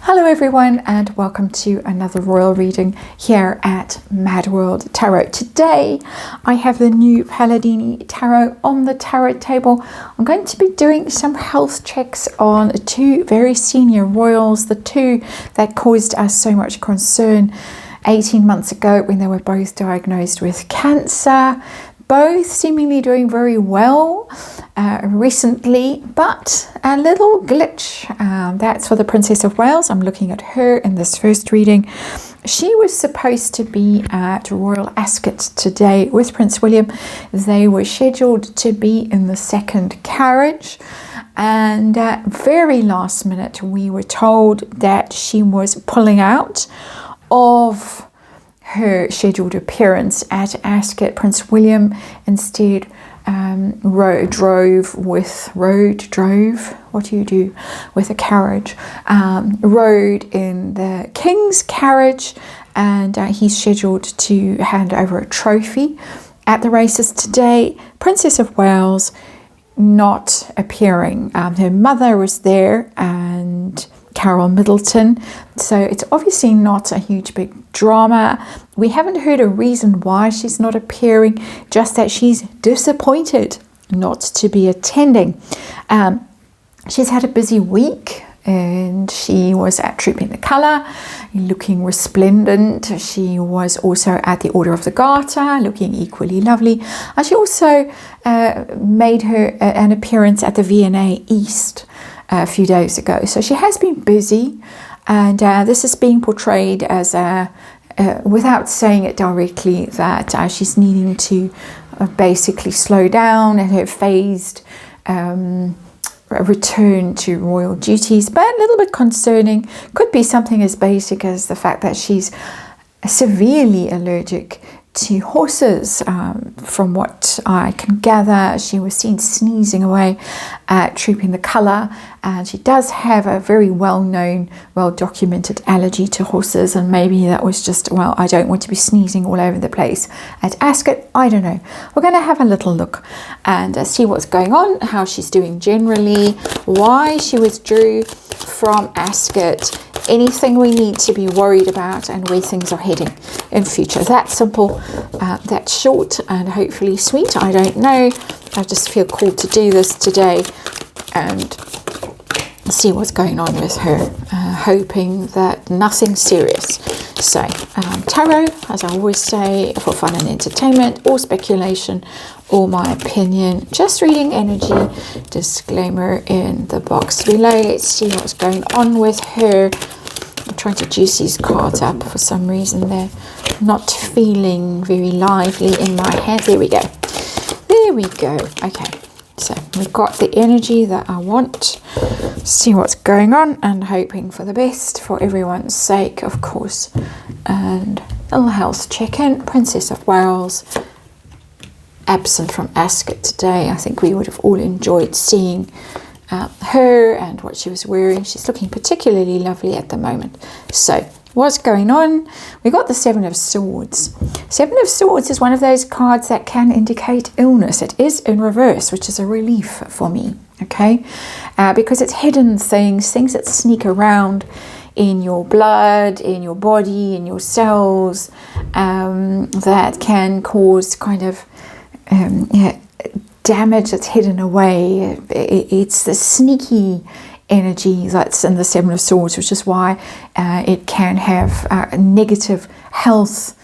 Hello everyone and welcome to another royal reading here at MadWorldTarot. Today I have the new Palladini Tarot on the tarot table. I'm going to be doing some health checks on two very senior royals, the two that caused us so much concern 18 months ago when they were both diagnosed with cancer. Both seemingly doing very well recently, but a little glitch. That's for the Princess of Wales. I'm looking at her in this first reading. She was supposed to be at Royal Ascot today with Prince William. They were scheduled to be in the second carriage, and at very last minute we were told that she was pulling out of her scheduled appearance at Ascot. Prince William instead drove with a carriage, rode in the King's carriage, and he's scheduled to hand over a trophy at the races today. Princess of Wales not appearing. Her mother was there and Carol Middleton, so it's obviously not a huge big drama. We haven't heard a reason why she's not appearing, just that she's disappointed not to be attending. She's had a busy week and she was at Trooping the Colour looking resplendent. She was also at the Order of the Garter looking equally lovely, and she also made her an appearance at the V&A East a few days ago. So she has been busy, and this is being portrayed as without saying it directly, that she's needing to basically slow down and her phased return to royal duties. But a little bit concerning. Could be something as basic as the fact that she's severely allergic to horses. From what I can gather, she was seen sneezing away at Trooping the Colour, and she does have a very well-known, well-documented allergy to horses, and maybe that was just, well, I don't want to be sneezing all over the place at Ascot. I don't know. We're going to have a little look and see what's going on, how she's doing generally, why she withdrew from Ascot, anything we need to be worried about, and where things are heading in future. That's simple, that's short, and hopefully sweet. I don't know. I just feel called to do this today and see what's going on with her, hoping that nothing serious. So tarot, as I always say, for fun and entertainment or speculation or my opinion, just reading energy. Disclaimer in the box below. Let's see what's going on with her. I'm trying to juice these cards up. For some reason they're not feeling very lively in my hand. There we go. There we go. Okay, so we've got the energy that I want. See what's going on, and hoping for the best for everyone's sake, of course. And a little health check-in. Princess of Wales absent from Ascot today. I think we would have all enjoyed seeing her and what she was wearing. She's looking particularly lovely at the moment. So what's going on? We got the Seven of Swords. Seven of Swords is one of those cards that can indicate illness. It is in reverse, which is a relief for me, okay? Because it's hidden things that sneak around in your blood, in your body, in your cells, that can cause kind of damage that's hidden away. It's the sneaky energy that's in the Seven of Swords, which is why it can have negative health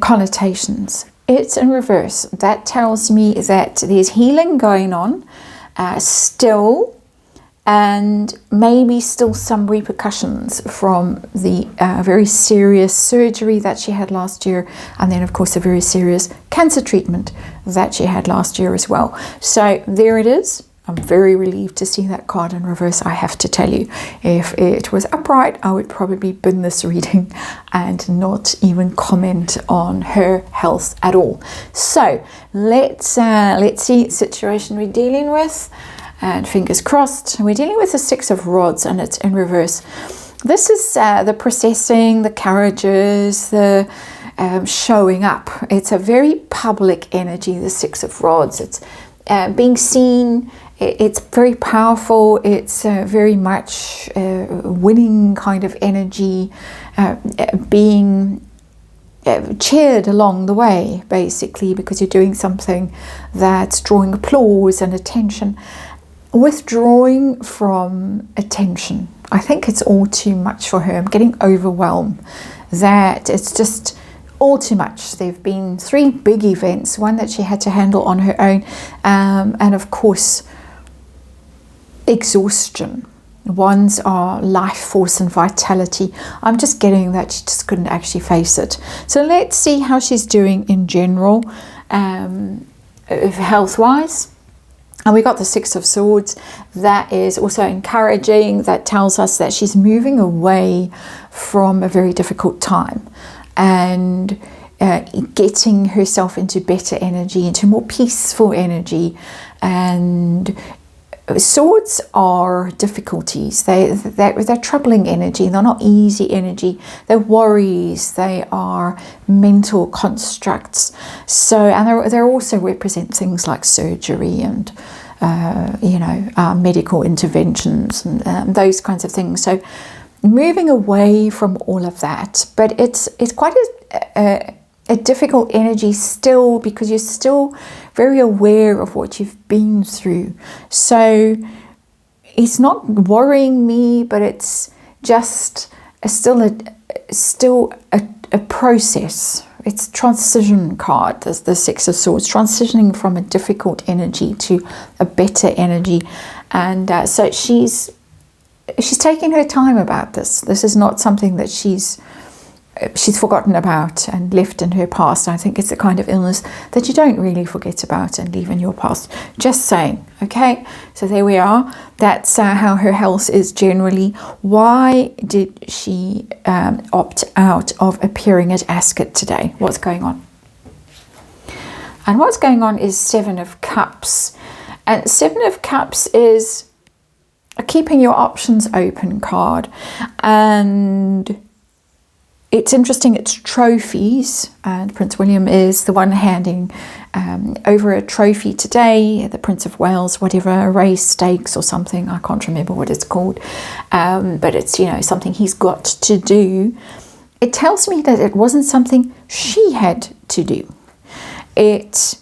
connotations. It's in reverse. That tells me that there's healing going on still, and maybe still some repercussions from the very serious surgery that she had last year, and then of course a very serious cancer treatment that she had last year as well. So there it is. I'm very relieved to see that card in reverse, I have to tell you. If it was upright, I would probably bin this reading and not even comment on her health at all. So let's see the situation we're dealing with. And fingers crossed. We're dealing with the Six of Rods, and it's in reverse. This is the processing, the carriages, the showing up. It's a very public energy, the Six of Rods. It's being seen. it's very powerful. It's very much winning kind of energy, being cheered along the way, basically, because you're doing something that's drawing applause and attention. Withdrawing from attention, I think it's all too much for her. I'm getting overwhelmed that it's just all too much. There have been 3 big events, one that she had to handle on her own, and of course exhaustion. Ones are life force and vitality. I'm just getting that she just couldn't actually face it. So let's see how she's doing in general, health-wise. And we got the 6 of Swords. That is also encouraging. That tells us that she's moving away from a very difficult time and getting herself into better energy, into more peaceful energy. And Swords are difficulties. They're troubling energy. They're not easy energy. They're worries. They are mental constructs. So, and they also represent things like surgery and medical interventions and those kinds of things. So, moving away from all of that, but it's quite a difficult energy still, because you're still very aware of what you've been through. So it's not worrying me, but it's just still a process. It's transition card. There's the 6 of Swords, transitioning from a difficult energy to a better energy. And so she's taking her time about this. This is not something that she's forgotten about and left in her past. I think it's a kind of illness that you don't really forget about and leave in your past. Just saying. Okay, so there we are. That's how her health is generally. Why did she opt out of appearing at Ascot today? What's going on? And what's going on is 7 of Cups. And 7 of Cups is a keeping your options open card. And it's interesting, it's trophies, and Prince William is the one handing over a trophy today, the Prince of Wales, whatever, a race, stakes or something, I can't remember what it's called, but it's, something he's got to do. It tells me that it wasn't something she had to do. It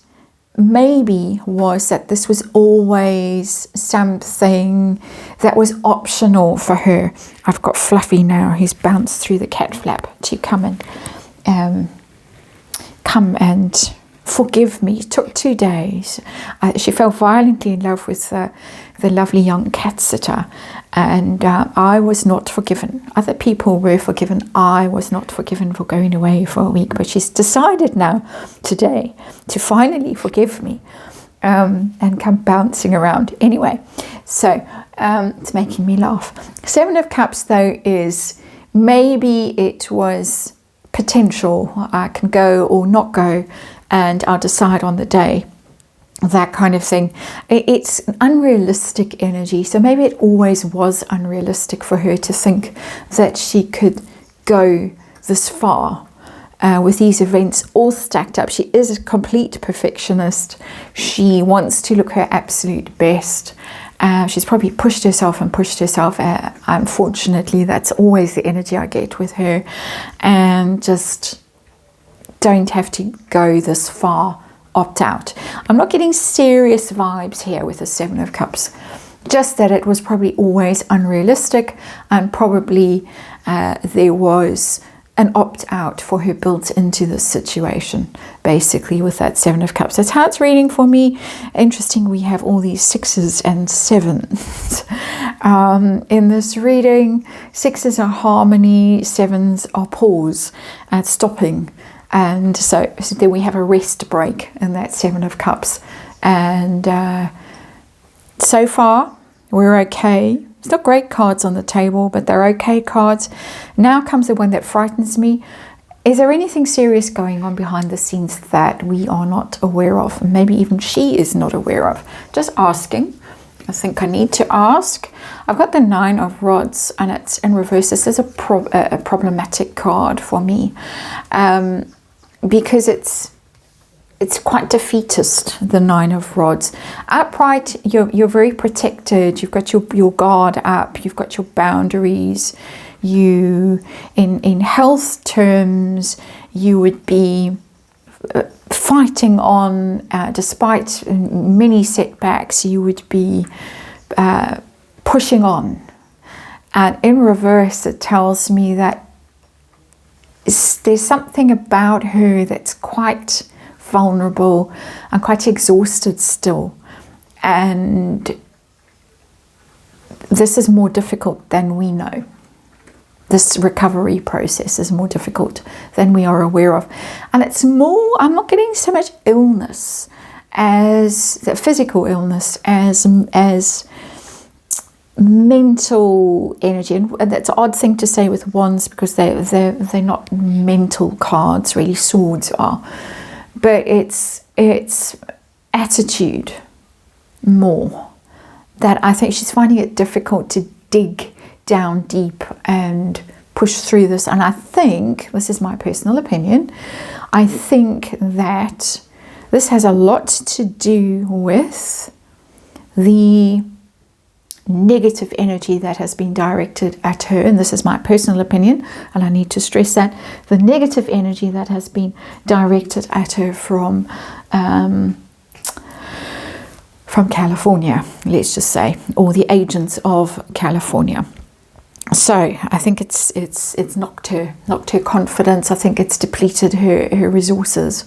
maybe was that this was always something that was optional for her. I've got Fluffy now. He's bounced through the cat flap to come and forgive me. It took 2 days. She fell violently in love with the lovely young cat sitter, and I was not forgiven. Other people were forgiven. I was not forgiven for going away for a week, but she's decided now today to finally forgive me and come bouncing around. Anyway, so it's making me laugh. 7 of Cups, though, is maybe it was potential. I can go or not go, and I'll decide on the day. That kind of thing. It's unrealistic energy. So maybe it always was unrealistic for her to think that she could go this far with these events all stacked up. She is a complete perfectionist. She wants to look her absolute best. She's probably pushed herself. Unfortunately, that's always the energy I get with her. And just don't have to go this far. Opt out. I'm not getting serious vibes here with the 7 of Cups. Just that it was probably always unrealistic, and probably there was an opt-out for her built into this situation, basically, with that 7 of Cups. That's how it's reading for me. Interesting, we have all these 6s and 7s in this reading. 6s are harmony, 7s are pause and stopping. And so then we have a rest break in that 7 of Cups. And so far, we're okay. It's not great cards on the table, but they're okay cards. Now comes the one that frightens me. Is there anything serious going on behind the scenes that we are not aware of? Maybe even she is not aware of. Just asking. I think I need to ask. I've got the 9 of Rods, and it's in reverse. This is a problematic card for me. Because it's it's quite defeatist, the Nine of Rods. Upright, you're very protected. You've got your guard up. You've got your boundaries. You, in health terms, you would be fighting on, despite many setbacks. You would be pushing on. And in reverse, it tells me that there's something about her that's quite vulnerable and quite exhausted still, and this is more difficult than we know. This recovery process is more difficult than we are aware of, and it's more, I'm not getting so much illness as the physical illness as mental energy. And that's an odd thing to say with wands, because they're not mental cards, really. Swords are. But it's attitude more that I think she's finding it difficult to dig down deep and push through this. And I think, this is my personal opinion, I think that this has a lot to do with the negative energy that has been directed at her. And this is my personal opinion, and I need to stress that the negative energy that has been directed at her from California, let's just say, or the agents of California. So I think it's knocked her confidence. I think it's depleted her resources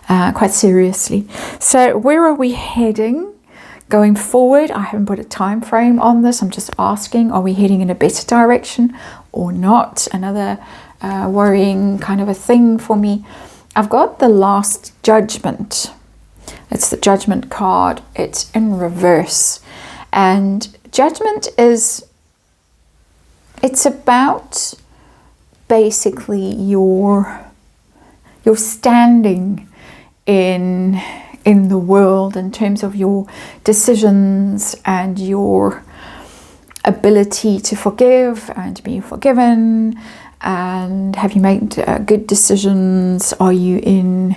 quite seriously. So where are we heading going forward? I haven't put a time frame on this. I'm just asking, are we heading in a better direction or not? Another worrying kind of a thing for me. I've got the last Judgment. It's the Judgment card. It's in reverse. And Judgment is, it's about basically your standing in the world in terms of your decisions and your ability to forgive and be forgiven. And have you made good decisions? Are you in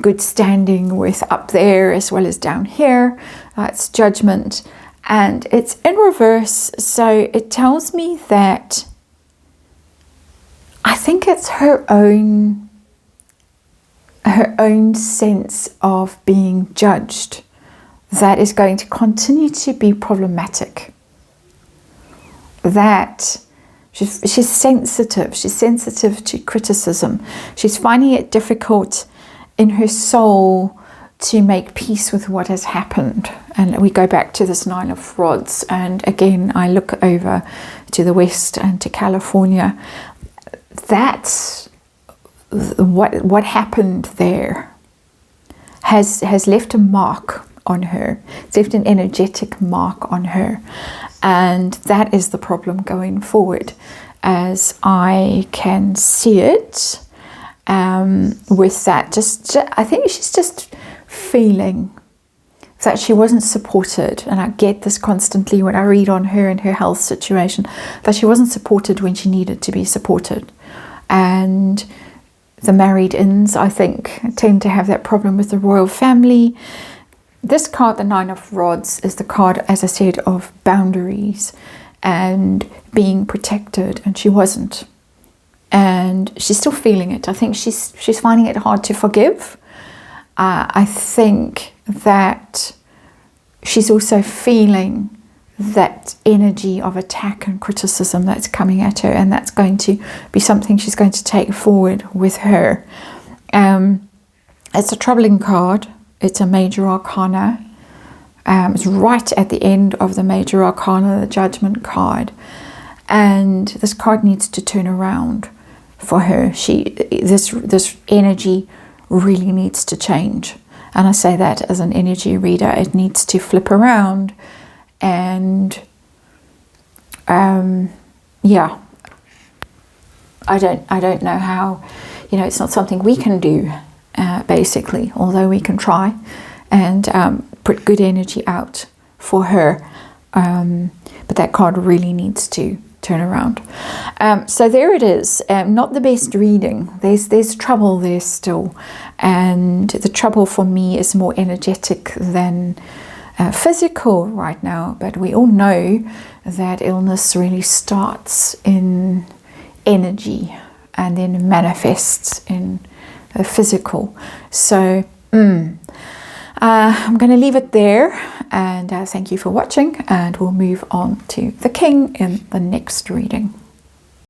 good standing with up there as well as down here? That's Judgment. And it's in reverse, so it tells me that I think it's her own sense of being judged that is going to continue to be problematic. That she's sensitive to criticism. She's finding it difficult in her soul to make peace with what has happened. And we go back to this Nine of Rods, and again I look over to the west and to California. That's what happened there has left a mark on her. It's left an energetic mark on her, and that is the problem going forward, as I can see it. With that, just I think she's just feeling that she wasn't supported, and I get this constantly when I read on her and her health situation, that she wasn't supported when she needed to be supported. And the married-ins, I think, tend to have that problem with the royal family. This card, the Nine of Rods, is the card, as I said, of boundaries and being protected, and she wasn't. And she's still feeling it. I think she's finding it hard to forgive. I think that she's also feeling that energy of attack and criticism that's coming at her, and that's going to be something she's going to take forward with her. It's a troubling card. It's a major arcana. It's right at the end of the major arcana, the Judgment card, and this card needs to turn around for her. This energy really needs to change, and I say that as an energy reader. It needs to flip around. And yeah, I don't know how. It's not something we can do, basically, although we can try and put good energy out for her, but that card really needs to turn around. So there it is. Not the best reading. There's trouble there still, and the trouble for me is more energetic than physical right now. But we all know that illness really starts in energy and then manifests in the physical. So I'm going to leave it there, and thank you for watching, and we'll move on to the King in the next reading.